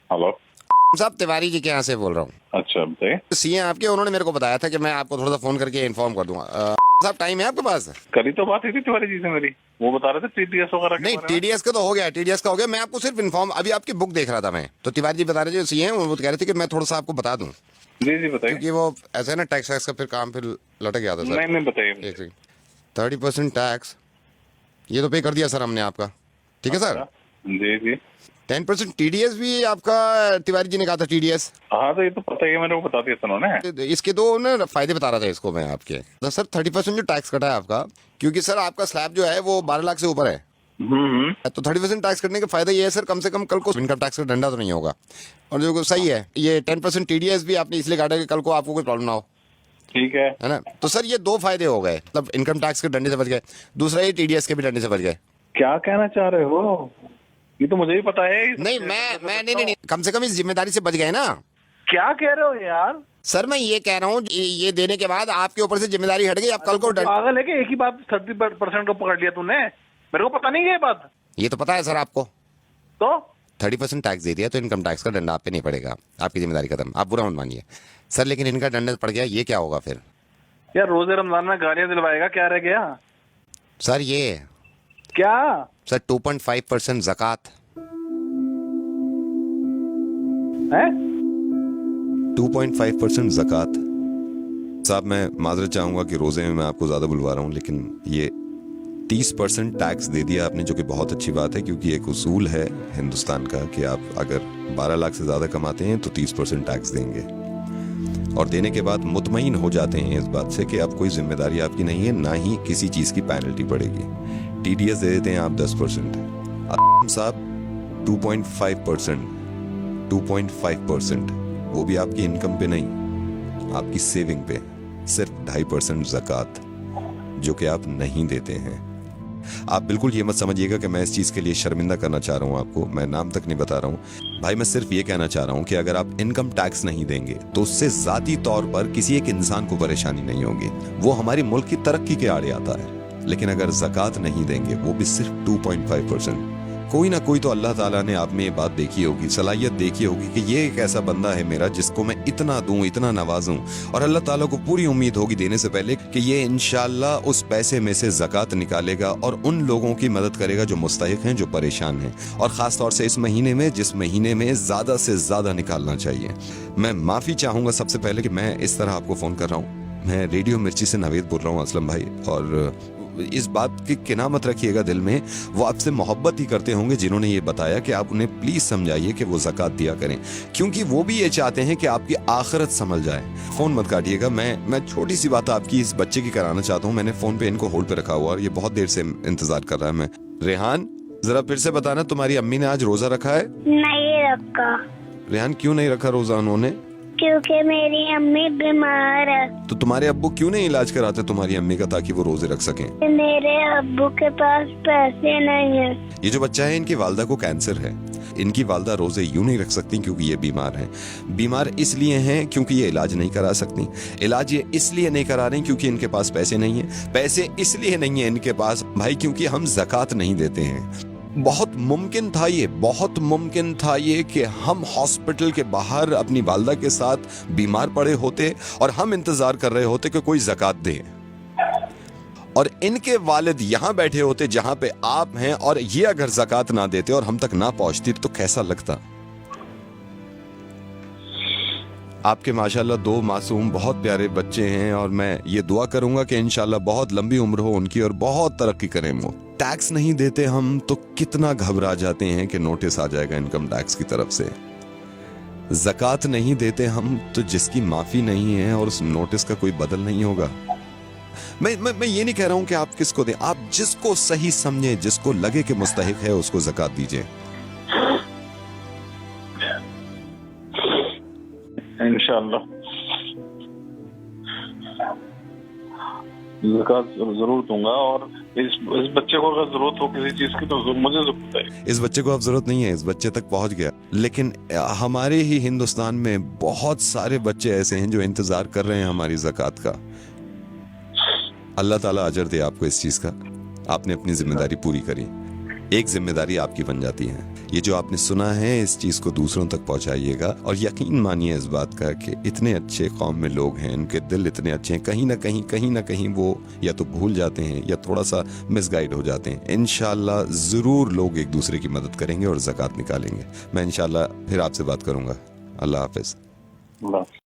Hello साहब, तिवारी जी के यहाँ से बोल रहा हूँ। अच्छा बताइए। सीए आपके, उन्होंने मेरे को बताया था कि मैं आपको थोड़ा सा फोन करके इन्फॉर्म कर दूंगा। साहब, टाइम है आपके पास? करी तो बात ही थी तिवारी जी से मेरी, वो बता रहे थे टीडीएस वगैरह के नहीं, बारे में। टीडीएस का तो हो गया, टीडीएस का हो गया। मैं आपको सिर्फ इन्फॉर्म, अभी आपकी बुक देख रहा था मैं, तो तिवारी जी बता रहे थे सीए हैं, वो कह रहे थे कि मैं थोड़ा सा आपको बता दूं, जी जी बताइए। क्योंकि वो ऐसा है ना, टैक्स वैक्स का फिर काम फिर लटक गया था सर। नहीं नहीं बताइए। एक सेकंड। 30% टैक्स ये तो पे कर दिया सर हमने आपका, ठीक है सर। जी जी। 10% टीडीएस भी आपका, तिवारी जी ने कहा था टीडीएस। हाँ तो ये तो पता ही है, मेरे को बता दिया था उन्होंने। इसके दो ना फायदे बता रहा था इसको मैं आपके। तो सर 30% जो टैक्स कटा है आपका, क्योंकि सर आपका स्लैब जो है वो 12 लाख से ऊपर है, तो 30% टैक्स कटने का फायदा ये है सर, कम से कम कल को इनकम टैक्स का डंडा तो नहीं होगा। और जो सही है, ये 10% टीडीएस भी आपने इसलिए काटा कि कल को आपको कोई प्रॉब्लम ना हो, ठीक है। है ना। तो सर ये दो फायदे हो गए, मतलब इनकम टैक्स के डंडे से बच गए, दूसरा ये टीडीएस के भी डंडे से बच गए। क्या कहना चाह रहे हो? ये तो मुझे ही पता है। नहीं, मैं नहीं, कम से कम इस जिम्मेदारी से बच गए ना। क्या कह रहे हो यार? सर मैं ये कह रहा हूँ, ये देने के बाद आपके ऊपर से जिम्मेदारी हट गई, आप कल को पागल है कि एक ही बात 30% को पकड़ लिया तूने? मेरे को पता नहीं है ये बात। ये तो पता है सर आपको। तो 30% टैक्स दे दिया तो इनकम टैक्स का डंडा आप पे नहीं पड़ेगा, आपकी जिम्मेदारी खत्म, आप बुरा मत मानिए सर। लेकिन इनका डंडा पड़ गया, ये क्या होगा फिर? यार रोजे रमजान में गालियां दिलवाएगा, क्या रह गया? सर ये क्या? सर 2.5% ज़कात। है 2.5% ज़कात। साहब मैं माजरत चाहूँगा कि रोज़े में मैं आपको ज़्यादा बुलवा रहा हूँ, लेकिन ये 30% टैक्स दे दिया आपने, जो कि बहुत अच्छी बात है, क्योंकि एक उसूल है हिंदुस्तान का कि आप अगर 12 लाख से ज़्यादा कमाते हैं तो 30% टैक्स देंगे, और देने के बाद मुतमईन हो जाते हैं इस बात से कि अब कोई जिम्मेदारी आपकी नहीं है, ना ही किसी चीज़ की पेनल्टी पड़ेगी। टीडीएस दे देते हैं आप 10%, साहब 2.5%, वो भी आपकी इनकम पे नहीं, आपकी सेविंग पे, सिर्फ 2.5% ज़कात, जो कि आप नहीं देते हैं। आप बिल्कुल ये मत समझिएगा कि मैं इस चीज़ के लिए शर्मिंदा करना चाह रहा हूँ आपको, मैं नाम तक नहीं बता रहा हूँ भाई। मैं सिर्फ ये कहना चाह रहा हूँ कि अगर आप इनकम टैक्स नहीं देंगे तो उससे ज़ाती तौर पर किसी एक इंसान को परेशानी नहीं होगी, वो हमारे मुल्क की तरक्की के आड़े आता है। लेकिन अगर ज़कात नहीं देंगे, वो भी सिर्फ 2.5%, कोई ना कोई तो अल्लाह ताला ने आप में ये बात देखी होगी, सलाहियत देखी होगी कि ये एक ऐसा बंदा है मेरा जिसको मैं इतना दूं, इतना नवाजूं, और अल्लाह ताला को पूरी उम्मीद होगी देने से पहले कि ये इंशाल्लाह उस पैसे में से ज़कात निकालेगा और उन लोगों की मदद करेगा जो मुस्तहिक हैं, जो परेशान हैं, और ख़ास तौर से इस महीने में, जिस महीने में ज़्यादा से ज़्यादा निकालना चाहिए। मैं माफ़ी चाहूँगा सबसे पहले कि मैं इस तरह आपको फ़ोन कर रहा हूँ। मैं रेडियो मिर्ची से नवेद बोल रहा हूँ असलम भाई, और इस बात की किना मत रखिएगा दिल में, वो आपसे मोहब्बत ही करते होंगे जिन्होंने ये बताया कि आप उन्हें प्लीज समझाइए कि वो ज़कात दिया करें, क्योंकि वो भी ये चाहते हैं कि आपकी आखिरत संभल जाए। फोन मत काटिएगा, मैं छोटी सी बात आपकी इस बच्चे की कराना चाहता हूँ। मैंने फोन पे इनको होल्ड पे रखा हुआ और ये बहुत देर से इंतजार कर रहा है। मैं रेहान, जरा फिर से बताना, तुम्हारी अम्मी ने आज रोजा रखा है? नहीं रखा। रेहान क्यों नहीं रखा रोजा उन्होंने? क्योंकि मेरी अम्मी बीमार है। तो तुम्हारे अब्बू क्यों नहीं इलाज कराते तुम्हारी अम्मी का, ताकि वो रोजे रख सकें? मेरे अब्बू के पास पैसे नहीं है। ये जो बच्चा है, इनकी वालदा को कैंसर है। इनकी वालदा रोजे यूं नहीं रख सकती क्योंकि ये बीमार हैं। बीमार इसलिए हैं क्योंकि ये इलाज नहीं करा सकती। इलाज ये इसलिए नहीं करा रही क्योंकि इनके पास पैसे नहीं है। पैसे इसलिए नहीं है इनके पास भाई क्योंकि हम ज़कात नहीं देते हैं। बहुत मुमकिन था ये कि हम हॉस्पिटल के बाहर अपनी वालदा के साथ बीमार पड़े होते और हम इंतजार कर रहे होते कि कोई ज़कात दे, और इनके वालिद यहाँ बैठे होते जहां पे आप हैं, और ये अगर ज़कात ना देते और हम तक ना पहुंचती तो कैसा लगता? आपके माशाल्लाह 2 मासूम बहुत प्यारे बच्चे हैं, और मैं ये दुआ करूंगा कि इंशाल्लाह बहुत लंबी उम्र हो उनकी और बहुत तरक्की करें वो। टैक्स नहीं देते हम तो कितना घबरा जाते हैं कि नोटिस आ जाएगा इनकम टैक्स की तरफ से। ज़कात नहीं देते हम तो जिसकी माफी नहीं है और उस नोटिस का कोई बदल नहीं होगा। मैं ये नहीं कह रहा हूं कि आप किसको दें, आप जिसको सही समझे, जिसको लगे कि मुस्तहिक है, उसको ज़कात दीजिए। इंशाल्लाह ज़कात जरूर दूंगा, और इस बच्चे को अगर जरूरत हो किसी चीज की तो मुझे जरूरत है। इस बच्चे को अब जरूरत नहीं है, इस बच्चे तक पहुंच गया, लेकिन हमारे ही हिंदुस्तान में बहुत सारे बच्चे ऐसे हैं जो इंतजार कर रहे हैं हमारी ज़कात का। अल्लाह ताला अजर दे आपको इस चीज का, आपने अपनी जिम्मेदारी पूरी करी। एक जिम्मेदारी आपकी बन जाती है, ये जो आपने सुना है इस चीज़ को दूसरों तक पहुंचाइएगा और यकीन मानिए इस बात का कि इतने अच्छे कौम में लोग हैं, उनके दिल इतने अच्छे हैं, कहीं ना कहीं वो या तो भूल जाते हैं या थोड़ा सा मिसगाइड हो जाते हैं। इंशाल्लाह ज़रूर लोग एक दूसरे की मदद करेंगे और ज़कात निकालेंगे। मैं इंशाल्लाह फिर आपसे बात करूँगा। अल्लाह हाफिज़।